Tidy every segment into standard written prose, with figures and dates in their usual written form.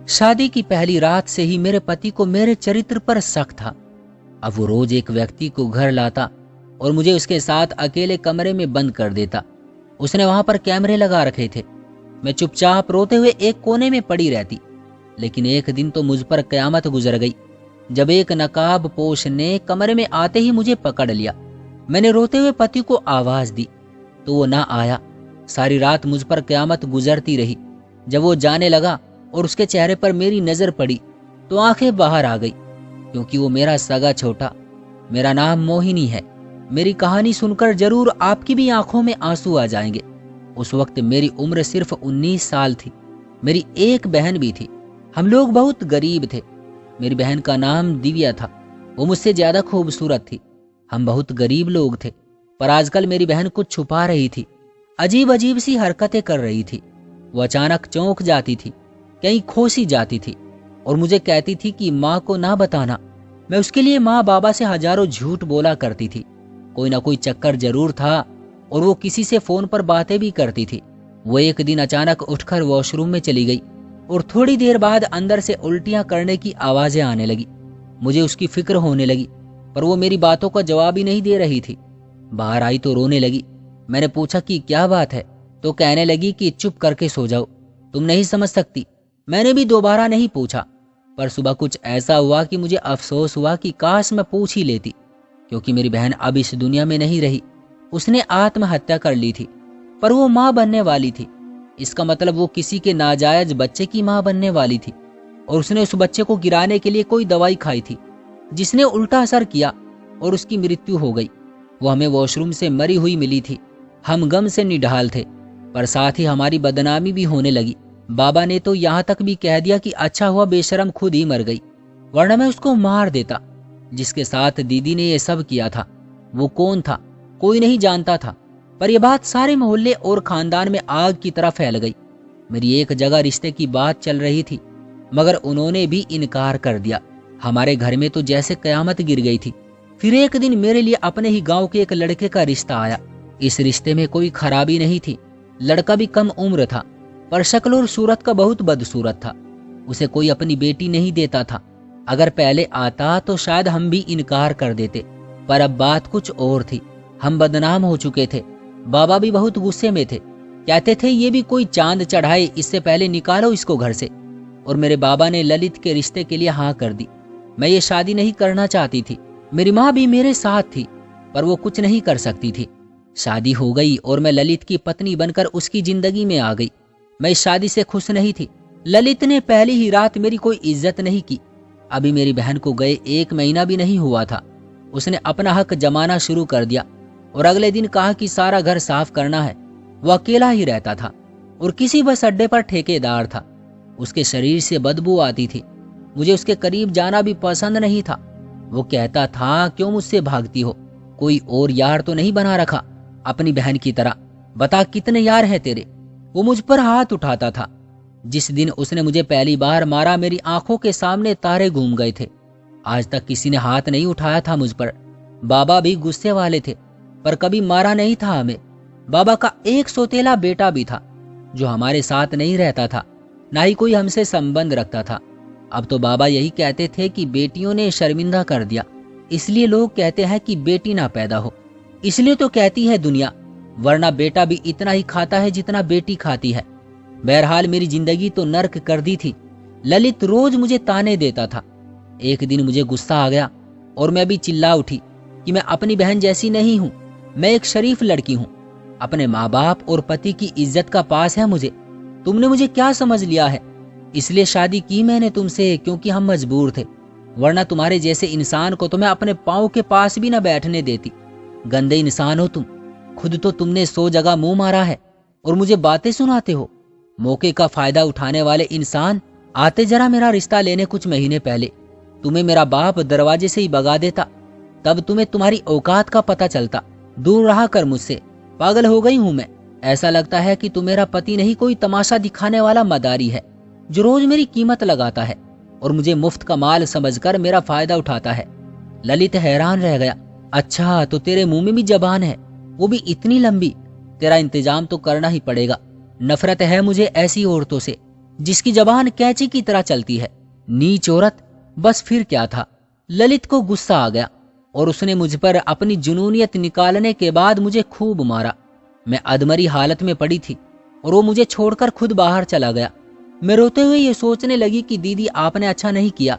शादी की पहली रात से ही मेरे पति को मेरे चरित्र पर शक था। अब वो रोज एक व्यक्ति को घर लाता और मुझे उसके साथ अकेले कमरे में बंद कर देता। उसने वहां पर कैमरे लगा रखे थे। मैं चुपचाप रोते हुए एक कोने में पड़ी रहती। लेकिन एक दिन तो मुझ पर कयामत गुजर गई, जब एक नकाब पोश ने कमरे में आते ही मुझे पकड़ लिया। मैंने रोते हुए पति को आवाज दी तो वो ना आया। सारी रात मुझ पर कयामत गुजरती रही। जब वो जाने लगा और उसके चेहरे पर मेरी नजर पड़ी तो आंखें बाहर आ गई, क्योंकि वो मेरा सगा छोटा। मेरा नाम मोहिनी है। मेरी कहानी सुनकर जरूर आपकी भी आंखों में आंसू आ जाएंगे। उस वक्त मेरी उम्र सिर्फ 19 साल थी। मेरी एक बहन भी थी। हम लोग बहुत गरीब थे। मेरी बहन का नाम दिव्या था। वो मुझसे ज्यादा खूबसूरत थी। हम बहुत गरीब लोग थे, पर आजकल मेरी बहन कुछ छुपा रही थी। अजीब अजीब सी हरकतें कर रही थी। वो अचानक चौंक जाती थी, कहीं खो सी जाती थी और मुझे कहती थी कि माँ को ना बताना। मैं उसके लिए माँ बाबा से हजारों झूठ बोला करती थी। कोई ना कोई चक्कर जरूर था और वो किसी से फोन पर बातें भी करती थी। वो एक दिन अचानक उठकर वॉशरूम में चली गई और थोड़ी देर बाद अंदर से उल्टियां करने की आवाजें आने लगी। मुझे उसकी फिक्र होने लगी, पर वो मेरी बातों का जवाब ही नहीं दे रही थी। बाहर आई तो रोने लगी। मैंने पूछा कि क्या बात है, तो कहने लगी कि चुप करके सो जाओ, तुम नहीं समझ सकती। मैंने भी दोबारा नहीं पूछा, पर सुबह कुछ ऐसा हुआ कि मुझे अफसोस हुआ कि काश मैं पूछ ही लेती, क्योंकि मेरी बहन अब इस दुनिया में नहीं रही। उसने आत्महत्या कर ली थी, पर वो माँ बनने वाली थी। इसका मतलब वो किसी के नाजायज बच्चे की माँ बनने वाली थी और उसने उस बच्चे को गिराने के लिए कोई दवाई खाई थी, जिसने उल्टा असर किया और उसकी मृत्यु हो गई। वो हमें वॉशरूम से मरी हुई मिली थी। हम गम से निढाल थे, पर साथ ही हमारी बदनामी भी होने लगी। बाबा ने तो यहाँ तक भी कह दिया कि अच्छा हुआ बेशरम खुद ही मर गई, वरना मैं उसको मार देता। जिसके साथ दीदी ने ये सब किया था वो कौन था, कोई नहीं जानता था, पर यह बात सारे मोहल्ले और खानदान में आग की तरह फैल गई। मेरी एक जगह रिश्ते की बात चल रही थी, मगर उन्होंने भी इनकार कर दिया। हमारे घर में तो जैसे कयामत गिर गई थी। फिर एक दिन मेरे लिए अपने ही गांव के एक लड़के का रिश्ता आया। इस रिश्ते में कोई खराबी नहीं थी। लड़का भी कम उम्र था, पर शक्ल और सूरत का बहुत बदसूरत था। उसे कोई अपनी बेटी नहीं देता था। अगर पहले आता तो शायद हम भी इनकार कर देते, पर अब बात कुछ और थी। हम बदनाम हो चुके थे। बाबा भी बहुत गुस्से में थे। कहते थे ये भी कोई चांद चढ़ाए, इससे पहले निकालो इसको घर से। और मेरे बाबा ने ललित के रिश्ते के लिए हाँ कर दी। मैं ये शादी नहीं करना चाहती थी। मेरी माँ भी मेरे साथ थी, पर वो कुछ नहीं कर सकती थी। शादी हो गई और मैं ललित की पत्नी बनकर उसकी जिंदगी में आ गई। मैं इस शादी से खुश नहीं थी। ललित ने पहली ही रात मेरी कोई इज्जत नहीं की। अभी मेरी बहन को गए 1 महीना भी नहीं हुआ था। उसने अपना हक जमाना शुरू कर दिया और अगले दिन कहा कि सारा घर साफ करना है। वो अकेला ही रहता था और किसी बस अड्डे पर ठेकेदार था। उसके शरीर से बदबू आती थी। मुझे उसके करीब जाना भी पसंद नहीं था। वो कहता था क्यों मुझसे भागती हो, कोई और यार तो नहीं बना रखा अपनी बहन की तरह, बता कितने यार हैं तेरे। वो मुझ पर हाथ उठाता था। जिस दिन उसने मुझे पहली बार मारा मेरी आंखों के सामने तारे घूम गए थे। आज तक किसी ने हाथ नहीं उठाया था मुझ पर। बाबा भी गुस्से वाले थे, पर कभी मारा नहीं था हमें। बाबा का एक सौतेला बेटा भी था जो हमारे साथ नहीं रहता था, ना ही कोई हमसे संबंध रखता था। अब तो बाबा यही कहते थे कि बेटियों ने शर्मिंदा कर दिया, इसलिए लोग कहते हैं कि बेटी ना पैदा हो। इसलिए तो कहती है दुनिया, वरना बेटा भी इतना ही खाता है जितना बेटी खाती है। बहरहाल मेरी जिंदगी तो नर्क कर दी थी। ललित रोज मुझे ताने देता था। एक दिन मुझे गुस्सा आ गया और मैं भी चिल्ला उठी कि मैं अपनी बहन जैसी नहीं हूँ। मैं एक शरीफ लड़की हूँ। अपने माँ बाप और पति की इज्जत का पास है मुझे। तुमने मुझे क्या समझ लिया है? इसलिए शादी की मैंने तुमसे क्योंकि हम मजबूर थे, वरना तुम्हारे जैसे इंसान को तो मैं अपने पाँव के पास भी न बैठने देती। गंदे इंसान हो तुम। खुद तो तुमने 100 जगह मुंह मारा है और मुझे बातें सुनाते हो। मौके का फायदा उठाने वाले इंसान। आते जरा मेरा रिश्ता लेने कुछ महीने पहले तुम्हें मेरा बाप दरवाजे से ही भगा देता, तब तुम्हें तुम्हारी औकात का पता चलता। दूर रहा कर मुझसे। पागल हो गई हूं मैं। ऐसा लगता है कि तू मेरा पति नहीं, कोई तमाशा दिखाने वाला मदारी है जो रोज मेरी कीमत लगाता है और मुझे मुफ्त का माल समझकर मेरा फायदा उठाता है। ललित हैरान रह गया। अच्छा, तो तेरे मुंह में भी जबान है, वो भी इतनी लंबी? तेरा इंतजाम तो करना ही पड़ेगा। नफरत है मुझे ऐसी औरतों से। जिसकी जबान कैंची की तरह चलती है। नीच औरत। बस फिर क्या था। ललित को गुस्सा आ गया और उसने मुझ पर अपनी जुनूनियत निकालने के बाद मुझे खूब मारा। मैं अधमरी हालत में पड़ी थी और वो मुझे छोड़कर खुद बाहर चला गया। मैं रोते हुए ये सोचने लगी कि दीदी आपने अच्छा नहीं किया।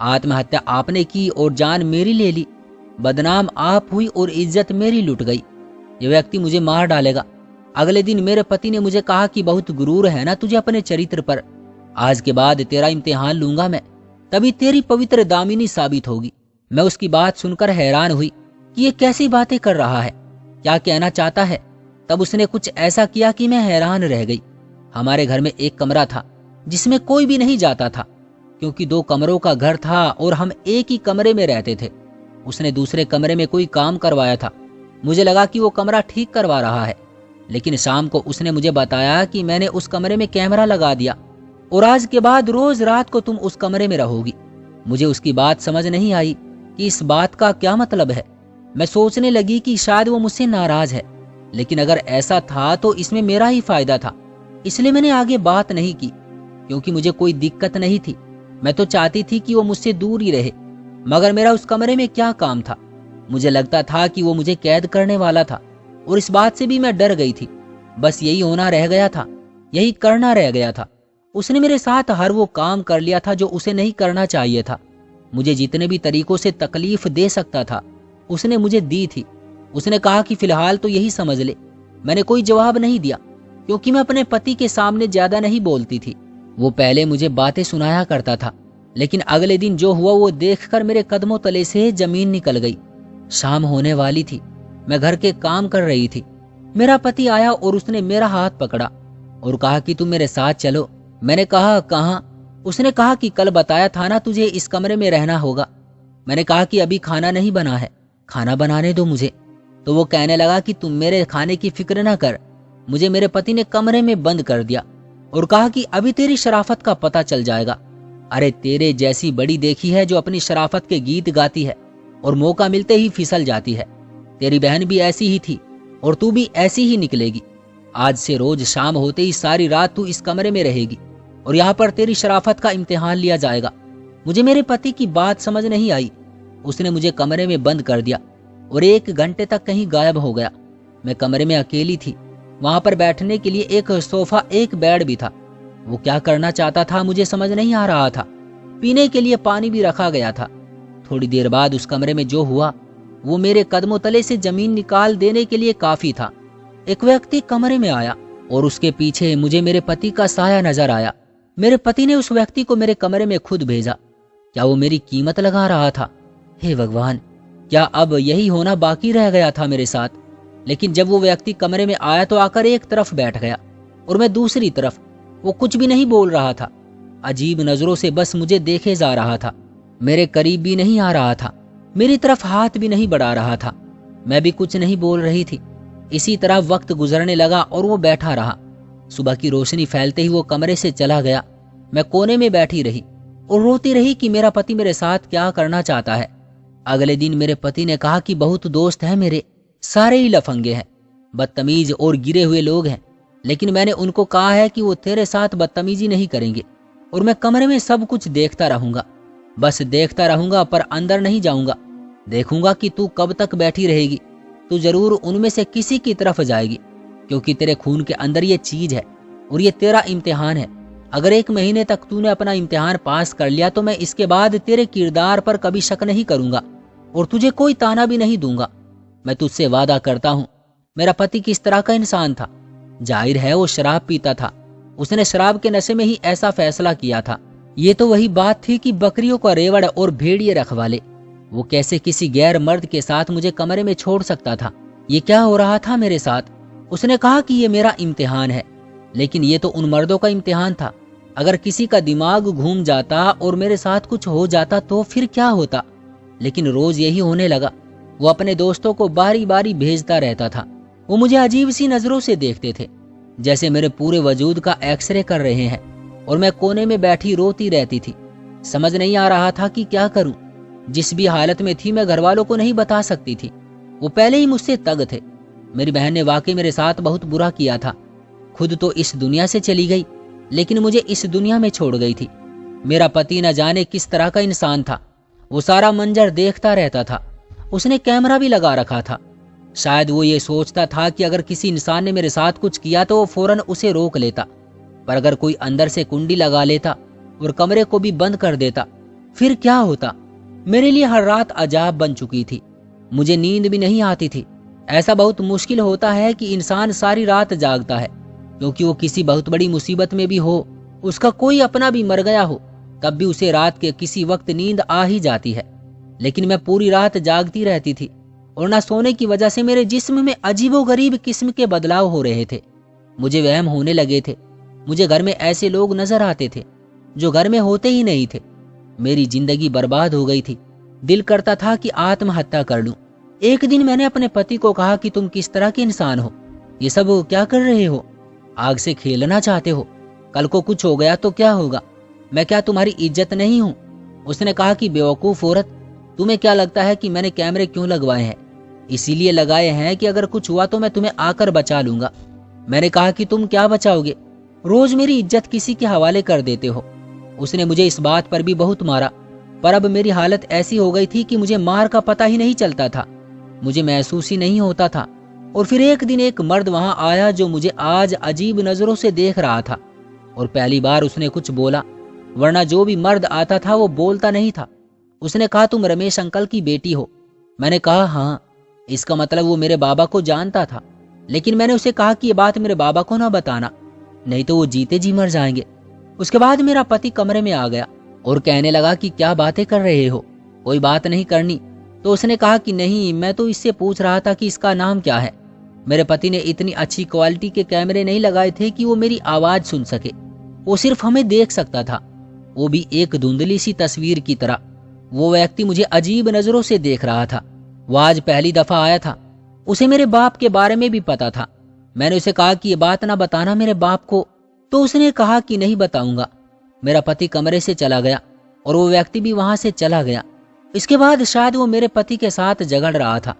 आत्महत्या आपने की और जान मेरी ले ली। बदनाम आप हुई और इज्जत मेरी लुट गई। ये व्यक्ति मुझे मार डालेगा। अगले दिन मेरे पति ने मुझे कहा कि बहुत गुरूर है ना तुझे अपने चरित्र पर। आज के बाद तेरा इम्तिहान लूंगा मैं, तभी तेरी पवित्र दामिनी साबित होगी। मैं उसकी बात सुनकर हैरान हुई कि ये कैसी बातें कर रहा है, क्या कहना चाहता है। तब उसने कुछ ऐसा किया कि मैं हैरान रह गई। हमारे घर में एक कमरा था जिसमें कोई भी नहीं जाता था, क्योंकि 2 कमरों का घर था और हम एक ही कमरे में रहते थे। उसने दूसरे कमरे में कोई काम करवाया था। मुझे लगा कि वो कमरा ठीक करवा रहा है, लेकिन शाम को उसने मुझे बताया कि मैंने उस कमरे में कैमरा लगा दिया और आज के बाद रोज रात को तुम उस कमरे में रहोगी। मुझे उसकी बात समझ नहीं आई कि इस बात का क्या मतलब है। मैं सोचने लगी कि शायद वो मुझसे नाराज है, लेकिन अगर ऐसा था तो इसमें मेरा ही फायदा था। इसलिए मैंने आगे बात नहीं की, क्योंकि मुझे कोई दिक्कत नहीं थी। मैं तो चाहती थी कि वो मुझसे दूर ही रहे, मगर मेरा उस कमरे में क्या काम था। मुझे लगता था कि वो मुझे कैद करने वाला था और इस बात से भी मैं डर गई थी। बस यही होना रह गया था, यही करना रह गया था। उसने मेरे साथ हर वो काम कर लिया था जो उसे नहीं करना चाहिए था। मुझे जितने भी तरीकों से तकलीफ दे सकता था उसने मुझे दी थी। उसने कहा कि फिलहाल तो यही समझ ले। मैंने कोई जवाब नहीं दिया, क्योंकि मैं अपने पति के सामने ज्यादा नहीं बोलती थी। वो पहले मुझे बातें सुनाया करता था, लेकिन अगले दिन जो हुआ वो देखकर मेरे कदमों तले से जमीन निकल गई। शाम होने वाली थी। मैं घर के काम कर रही थी। मेरा पति आया और उसने मेरा हाथ पकड़ा और कहा कि तुम मेरे साथ चलो। मैंने कहा कहाँ? उसने कहा कि कल बताया था ना तुझे इस कमरे में रहना होगा। मैंने कहा कि अभी खाना नहीं बना है, खाना बनाने दो मुझे। तो वो कहने लगा कि तुम मेरे खाने की फिक्र ना कर। मुझे मेरे पति ने कमरे में बंद कर दिया और कहा कि अभी तेरी शराफत का पता चल जाएगा। अरे तेरे जैसी बड़ी देखी है जो अपनी शराफत के गीत गाती है और मौका मिलते ही फिसल जाती है। तेरी बहन भी ऐसी ही थी और तू भी ऐसी ही निकलेगी। आज से रोज शाम होते ही सारी रात तू इस कमरे में रहेगी और यहाँ पर तेरी शराफत का इम्तिहान लिया जाएगा। मुझे मेरे पति की बात समझ नहीं आई। उसने मुझे कमरे में बंद कर दिया और 1 घंटे तक कहीं गायब हो गया। मैं कमरे में अकेली थी। वहां पर बैठने के लिए एक सोफा, एक बेड भी था। वो क्या करना चाहता था मुझे समझ नहीं आ रहा था। पीने के लिए पानी भी रखा गया था। थोड़ी देर बाद उस कमरे में जो हुआ वो मेरे कदमों तले से जमीन निकाल देने के लिए काफी था। एक व्यक्ति कमरे में आया और उसके पीछे मुझे मेरे पति का साया नजर आया। मेरे पति ने उस व्यक्ति को मेरे कमरे में खुद भेजा। क्या वो मेरी कीमत लगा रहा था? हे भगवान, क्या अब यही होना बाकी रह गया था मेरे साथ? लेकिन जब वो व्यक्ति कमरे में आया तो आकर एक तरफ बैठ गया और मैं दूसरी तरफ। वो कुछ भी नहीं बोल रहा था, अजीब नजरों से बस मुझे देखे जा रहा था। मेरे करीब भी नहीं आ रहा था, मेरी तरफ हाथ भी नहीं बढ़ा रहा था। मैं भी कुछ नहीं बोल रही थी। इसी तरह वक्त गुजरने लगा और वो बैठा रहा। सुबह की रोशनी फैलते ही वो कमरे से चला गया। मैं कोने में बैठी रही और रोती रही कि मेरा पति मेरे साथ क्या करना चाहता है। अगले दिन मेरे पति ने कहा कि बहुत दोस्त हैं मेरे, सारे ही लफंगे हैं, बदतमीज और गिरे हुए लोग हैं, लेकिन मैंने उनको कहा है कि वो तेरे साथ बदतमीजी नहीं करेंगे और मैं कमरे में सब कुछ देखता रहूंगा। बस देखता रहूंगा पर अंदर नहीं जाऊंगा। देखूंगा कि तू कब तक बैठी रहेगी। तू जरूर उनमें से किसी की तरफ जाएगी, क्योंकि तेरे खून के अंदर ये चीज है और ये तेरा इम्तिहान है। अगर 1 महीने तक तूने अपना इम्तिहान पास कर लिया तो मैं इसके बाद तेरे किरदार पर कभी शक नहीं करूंगा और तुझे कोई ताना भी नहीं दूंगा। मैं तुझसे वादा करता हूँ। मेरा पति किस तरह का इंसान था? जाहिर है वो शराब पीता था। उसने शराब के नशे में ही ऐसा फैसला किया था। ये तो वही बात थी कि बकरियों का रेवड़ और भेड़िए रखवाले। वो कैसे किसी गैर मर्द के साथ मुझे कमरे में छोड़ सकता था? ये क्या हो रहा था मेरे साथ? उसने कहा कि ये मेरा इम्तिहान है, लेकिन ये तो उन मर्दों का इम्तिहान था। अगर किसी का दिमाग घूम जाता और मेरे साथ कुछ हो जाता तो फिर क्या होता? लेकिन रोज यही होने लगा। वो अपने दोस्तों को बारी बारी भेजता रहता था। वो मुझे अजीब सी नजरों से देखते थे, जैसे मेरे पूरे वजूद का एक्सरे कर रहे हैं, और मैं कोने में बैठी रोती रहती थी। समझ नहीं आ रहा था कि क्या करूं। जिस भी हालत में थी मैं घर वालों को नहीं बता सकती थी। वो पहले ही मुझसे तंग थे। मेरी बहन ने वाकई मेरे साथ बहुत बुरा किया था। खुद तो इस दुनिया से चली गई, लेकिन मुझे इस दुनिया में छोड़ गई थी। मेरा पति न जाने किस तरह का इंसान था। वो सारा मंजर देखता रहता था। उसने कैमरा भी लगा रखा था। शायद वो ये सोचता था कि अगर किसी इंसान ने मेरे साथ कुछ किया तो वो फौरन उसे रोक लेता, पर अगर कोई अंदर से कुंडी लगा लेता और कमरे को भी बंद कर देता फिर क्या होता। मेरे लिए हर रात अजाब बन चुकी थी। मुझे नींद भी नहीं आती थी। ऐसा बहुत मुश्किल होता है कि इंसान सारी रात जागता है, क्योंकि वो किसी बहुत बड़ी मुसीबत में भी हो, उसका कोई अपना भी मर गया हो, तब भी उसे रात के किसी वक्त नींद आ ही जाती है। लेकिन मैं पूरी रात जागती रहती थी और न सोने की वजह से मेरे जिस्म में अजीबोगरीब किस्म के बदलाव हो रहे थे। मुझे वहम होने लगे थे। मुझे घर में ऐसे लोग नजर आते थे जो घर में होते ही नहीं थे। मेरी जिंदगी बर्बाद हो गई थी। दिल करता था कि आत्महत्या कर लूं। एक दिन मैंने अपने पति को कहा कि तुम किस तरह के इंसान हो, ये सब क्या कर रहे हो? आग से खेलना चाहते हो? कल को कुछ हो गया तो क्या होगा? मैं क्या तुम्हारी इज्जत नहीं हूं? उसने कहा कि बेवकूफ औरत, तुम्हें क्या लगता है कि मैंने कैमरे क्यों लगवाए हैं? इसीलिए लगाए हैं कि अगर कुछ हुआ तो मैं तुम्हें आकर बचा लूंगा। मैंने कहा कि तुम क्या बचाओगे? रोज मेरी इज्जत किसी के हवाले कर देते हो। उसने मुझे इस बात पर भी बहुत मारा, पर अब मेरी हालत ऐसी हो गई थी कि मुझे मार का पता ही नहीं चलता था। मुझे महसूस ही नहीं होता था। और फिर एक दिन एक मर्द वहां आया जो मुझे आज अजीब नजरों से देख रहा था, और पहली बार उसने कुछ बोला, वरना जो भी मर्द आता था वो बोलता नहीं था। उसने कहा, तुम रमेश अंकल की बेटी हो? मैंने कहा हाँ। इसका मतलब वो मेरे बाबा को जानता था। लेकिन मैंने उसे कहा कि ये बात मेरे बाबा को ना बताना, नहीं तो वो जीते जी मर जाएंगे। उसके बाद मेरा पति कमरे में आ गया और कहने लगा कि क्या बातें कर रहे हो, कोई बात नहीं करनी। तो उसने कहा कि नहीं, मैं तो इससे पूछ रहा था कि इसका नाम क्या है। मेरे पति ने इतनी अच्छी क्वालिटी के कैमरे नहीं लगाए थे कि वो मेरी आवाज सुन सके। वो सिर्फ हमें देख सकता था, वो भी एक धुंधली सी तस्वीर की तरह। वो व्यक्ति मुझे अजीब नजरों से देख रहा था। वो आज पहली दफा आया था। उसे मेरे बाप के बारे में भी पता था। मैंने उसे कहा कि ये बात ना बताना मेरे बाप को, तो उसने कहा कि नहीं बताऊंगा। मेरा पति कमरे से चला गया और वो व्यक्ति भी वहां से चला गया। इसके बाद शायद वो मेरे पति के साथ झगड़ रहा था।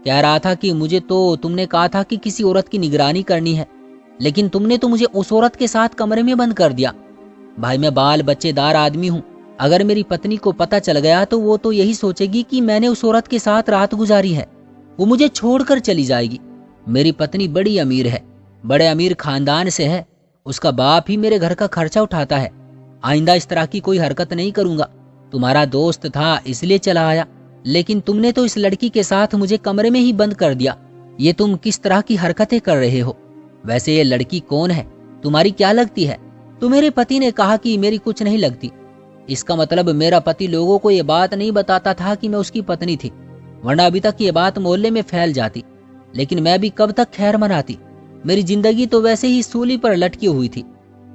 कह रहा था कि मुझे तो तुमने कहा था कि किसी औरत की निगरानी करनी है, लेकिन तुमने तो मुझे उस औरत के साथ कमरे में बंद कर दिया। भाई, मैं बाल बच्चेदार आदमी हूँ। अगर मेरी पत्नी को पता चल गया तो वो तो यही सोचेगी कि मैंने उस औरत के साथ रात गुजारी है। वो मुझे छोड़कर चली जाएगी। मेरी पत्नी बड़ी अमीर है, बड़े अमीर खानदान से है। उसका बाप ही मेरे घर का खर्चा उठाता है। आइंदा इस तरह की कोई हरकत नहीं करूंगा। तुम्हारा दोस्त था इसलिए चला आया, लेकिन तुमने तो इस लड़की के साथ मुझे कमरे में ही बंद कर दिया। ये तुम किस तरह की हरकतें कर रहे हो? वैसे ये लड़की कौन है? तुम्हारी क्या लगती है? तो मेरे पति ने कहा कि मेरी कुछ नहीं लगती। इसका मतलब मेरा पति लोगों को ये बात नहीं बताता था कि मैं उसकी पत्नी थी, वरना अभी तक ये बात मोहल्ले में फैल जाती। लेकिन मैं भी कब तक खैर मनाती? मेरी जिंदगी तो वैसे ही सूली पर लटकी हुई थी।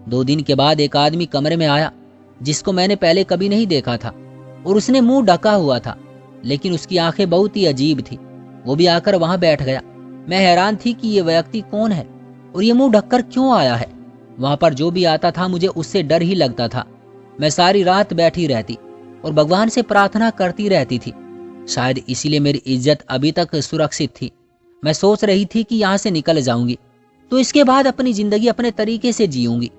2 दिन के बाद एक आदमी कमरे में आया जिसको मैंने पहले कभी नहीं देखा था, और उसने मुंह ढका हुआ था, लेकिन उसकी आंखें बहुत ही अजीब थी। वो भी आकर वहां बैठ गया। मैं हैरान थी कि ये व्यक्ति कौन है और ये मुंह ढककर क्यों आया है। वहां पर जो भी आता था मुझे उससे डर ही लगता था। मैं सारी रात बैठी रहती और भगवान से प्रार्थना करती रहती थी। शायद इसीलिए मेरी इज्जत अभी तक सुरक्षित थी। मैं सोच रही थी कि यहाँ से निकल जाऊंगी तो इसके बाद अपनी जिंदगी अपने तरीके से जीऊंगी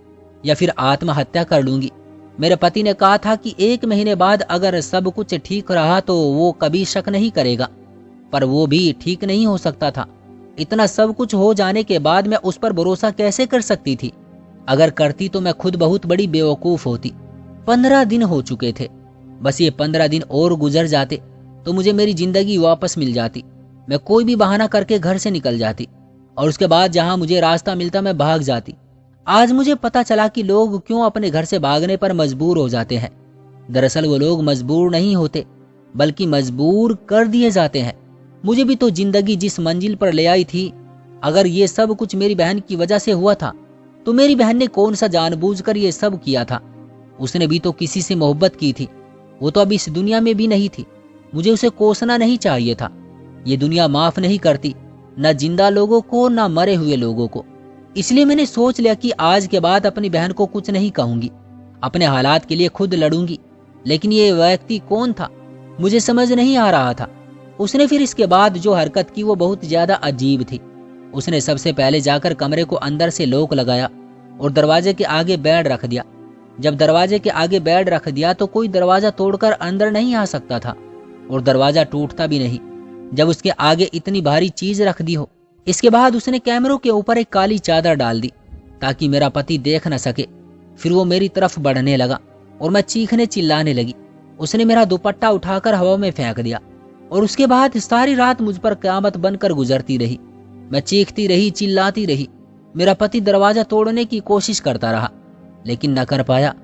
या फिर आत्महत्या कर लूंगी। मेरे पति ने कहा था कि 1 महीने बाद अगर सब कुछ ठीक रहा तो वो कभी शक नहीं करेगा, पर वो भी ठीक नहीं हो सकता था। इतना सब कुछ हो जाने के बाद मैं उस पर भरोसा कैसे कर सकती थी? अगर करती तो मैं खुद बहुत बड़ी बेवकूफ होती। 15 दिन हो चुके थे। बस ये 15 दिन और गुजर जाते तो मुझे मेरी जिंदगी वापस मिल जाती। मैं कोई भी बहाना करके घर से निकल जाती और उसके बाद जहां मुझे रास्ता मिलता मैं भाग जाती। आज मुझे पता चला कि लोग क्यों अपने घर से भागने पर मजबूर हो जाते हैं। दरअसल वो लोग मजबूर नहीं होते, बल्कि मजबूर कर दिए जाते हैं। मुझे भी तो जिंदगी जिस मंजिल पर ले आई थी, अगर ये सब कुछ मेरी बहन की वजह से हुआ था तो मेरी बहन ने कौन सा जानबूझकर ये सब किया था? उसने भी तो किसी से मोहब्बत की थी। वो तो अब इस दुनिया में भी नहीं थी। मुझे उसे कोसना नहीं चाहिए था। ये दुनिया माफ नहीं करती, न जिंदा लोगों को न मरे हुए लोगों को। इसलिए मैंने सोच लिया कि आज के बाद अपनी बहन को कुछ नहीं कहूंगी, अपने हालात के लिए खुद लड़ूंगी। लेकिन ये व्यक्ति कौन था मुझे समझ नहीं आ रहा था। उसने फिर इसके बाद जो हरकत की वो बहुत ज्यादा अजीब थी। उसने सबसे पहले जाकर कमरे को अंदर से लॉक लगाया और दरवाजे के आगे बेड रख दिया। जब दरवाजे के आगे बेड रख दिया तो कोई दरवाजा तोड़कर अंदर नहीं आ सकता था और दरवाजा टूटता भी नहीं जब उसके आगे इतनी भारी चीज रख दी हो। इसके बाद उसने कैमरों के ऊपर एक काली चादर डाल दी ताकि मेरा पति देख न सके। फिर वो मेरी तरफ बढ़ने लगा और मैं चीखने चिल्लाने लगी। उसने मेरा दुपट्टा उठाकर हवा में फेंक दिया और उसके बाद सारी रात मुझ पर क़यामत बनकर गुजरती रही। मैं चीखती रही, चिल्लाती रही। मेरा पति दरवाजा तोड़ने की कोशिश करता रहा लेकिन न कर पाया।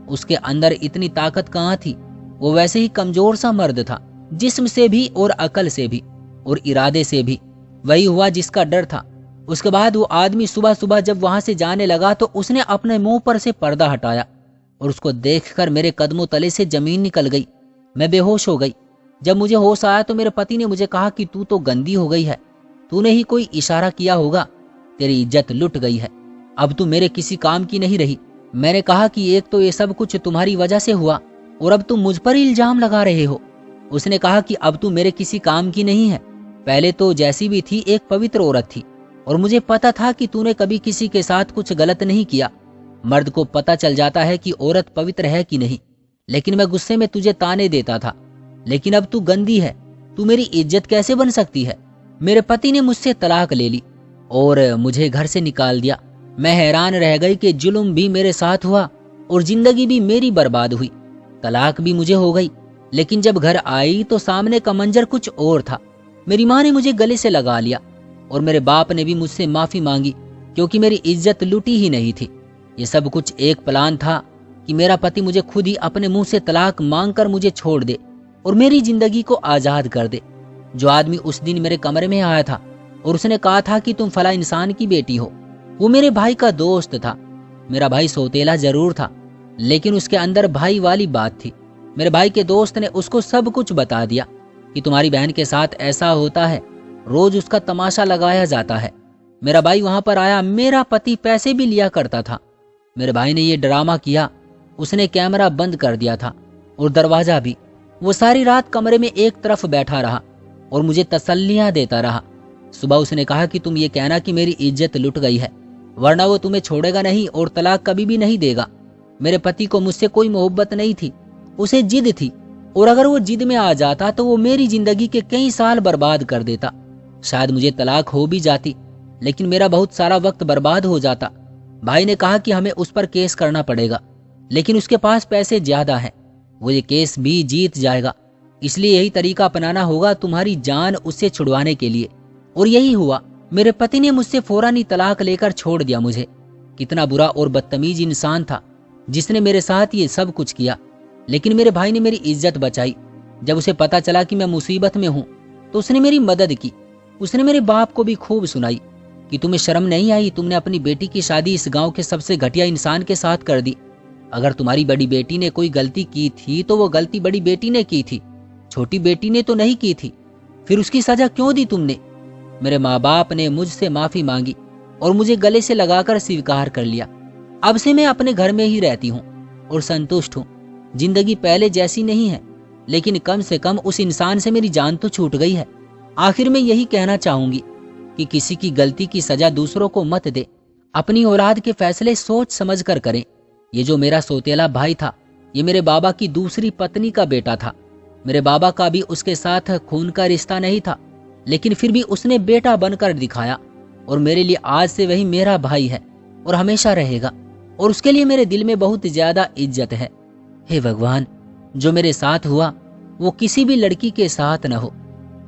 उसके अंदर इतनी ताकत कहाँ थी। वो वैसे ही कमजोर सा मर्द था, जिस्म से भी और अकल से भी और इरादे से भी। वही हुआ जिसका डर था। उसके बाद वो आदमी सुबह सुबह जब वहां से जाने लगा तो उसने अपने मुंह पर से पर्दा हटाया और उसको देखकर मेरे कदमों तले से जमीन निकल गई। मैं बेहोश हो गई। जब मुझे होश आया तो मेरे पति ने मुझे कहा कि तू तो गंदी हो गई है, तूने ही कोई इशारा किया होगा, तेरी इज्जत लुट गई है, अब तू मेरे किसी काम की नहीं रही। मैंने कहा कि एक तो ये सब कुछ तुम्हारी वजह से हुआ और अब तुम मुझ पर इल्जाम लगा रहे हो। उसने कहा कि अब तू मेरे किसी काम की नहीं है। पहले तो जैसी भी थी एक पवित्र औरत थी और मुझे पता था कि तूने कभी किसी के साथ कुछ गलत नहीं किया। मर्द को पता चल जाता है कि औरत पवित्र है कि नहीं, लेकिन मैं गुस्से में तुझे ताने देता था। लेकिन अब तू गंदी है, तू मेरी इज्जत कैसे बन सकती है। मेरे पति ने मुझसे तलाक ले ली और मुझे घर से निकाल दिया। मैं हैरान रह गई कि जुल्म भी मेरे साथ हुआ और जिंदगी भी मेरी बर्बाद हुई। तलाक भी मुझे हो गई, लेकिन जब घर आई तो सामने का मंजर कुछ और था। मेरी माँ ने मुझे गले से लगा लिया और मेरे बाप ने भी मुझसे माफी मांगी क्योंकि मेरी इज्जत लुटी ही नहीं थी। ये सब कुछ एक प्लान था कि मेरा पति मुझे खुद ही अपने मुंह से तलाक मांगकर मुझे छोड़ दे और मेरी जिंदगी को आजाद कर दे। जो आदमी उस दिन मेरे कमरे में आया था और उसने कहा था कि तुम फला इंसान की बेटी हो, वो मेरे भाई का दोस्त था। मेरा भाई सौतेला जरूर था, लेकिन उसके अंदर भाई वाली बात थी। मेरे भाई के दोस्त ने उसको सब कुछ बता दिया कि तुम्हारी बहन के साथ ऐसा होता है, रोज उसका तमाशा लगाया जाता है। मेरा भाई वहां पर आया। मेरा पति पैसे भी लिया करता था। मेरे भाई ने ये ड्रामा किया। उसने कैमरा बंद कर दिया था और दरवाजा भी। वो सारी रात कमरे में एक तरफ बैठा रहा और मुझे तसल्लियां देता रहा। सुबह उसने कहा कि तुम ये कहना कि मेरी इज्जत लुट गई है, वरना वो तुम्हें छोड़ेगा नहीं और तलाक कभी भी नहीं देगा। मेरे पति को मुझसे कोई मोहब्बत नहीं थी, उसे जिद थी और अगर वो जिद में आ जाता तो वो मेरी जिंदगी के कई साल बर्बाद कर देता। शायद मुझे तलाक हो भी जाती, लेकिन मेरा बहुत सारा वक्त बर्बाद हो जाता। भाई ने कहा कि हमें उस पर केस करना पड़ेगा, लेकिन उसके पास पैसे ज्यादा हैं, वो ये केस भी जीत जाएगा। इसलिए यही तरीका अपनाना होगा तुम्हारी जान उससे छुड़वाने के लिए। और यही हुआ। मेरे पति ने मुझसे फौरन ही तलाक लेकर छोड़ दिया मुझे। कितना बुरा और बदतमीज इंसान था जिसने मेरे साथ ये सब कुछ किया। लेकिन मेरे भाई ने मेरी इज्जत बचाई। जब उसे पता चला कि मैं मुसीबत में हूं तो उसने मेरी मदद की। उसने मेरे बाप को भी खूब सुनाई कि तुम्हें शर्म नहीं आई, तुमने अपनी बेटी की शादी इस गांव के सबसे घटिया इंसान के साथ कर दी। अगर तुम्हारी बड़ी बेटी ने कोई गलती की थी तो वो गलती बड़ी बेटी ने की थी, छोटी बेटी ने तो नहीं की थी। फिर उसकी सजा क्यों दी तुमने। मेरे माँ बाप ने मुझसे माफी मांगी और मुझे गले से लगाकर स्वीकार कर लिया। अब से मैं अपने घर में ही रहती हूँ और संतुष्ट हूँ। जिंदगी पहले जैसी नहीं है, लेकिन कम से कम उस इंसान से मेरी जान तो छूट गई है। आखिर में यही कहना चाहूंगी कि किसी की गलती की सजा दूसरों को मत दे। अपनी औलाद के फैसले सोच समझ कर करें। ये जो मेरा सौतेला भाई था, ये मेरे बाबा की दूसरी पत्नी का बेटा था। मेरे बाबा का भी उसके साथ खून का रिश्ता नहीं था, लेकिन फिर भी उसने बेटा बनकर दिखाया और मेरे लिए आज से वही मेरा भाई है और हमेशा रहेगा। और उसके लिए मेरे दिल में बहुत ज्यादा इज्जत है। हे भगवान, जो मेरे साथ हुआ वो किसी भी लड़की के साथ न हो।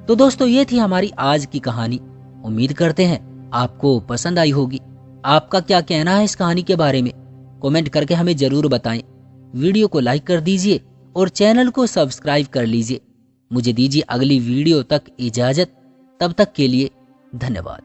तो दोस्तों, ये थी हमारी आज की कहानी। उम्मीद करते हैं आपको पसंद आई होगी। आपका क्या कहना है इस कहानी के बारे में, कमेंट करके हमें जरूर बताएं। वीडियो को लाइक कर दीजिए और चैनल को सब्सक्राइब कर लीजिए। मुझे दीजिए अगली वीडियो तक इजाजत। तब तक के लिए धन्यवाद।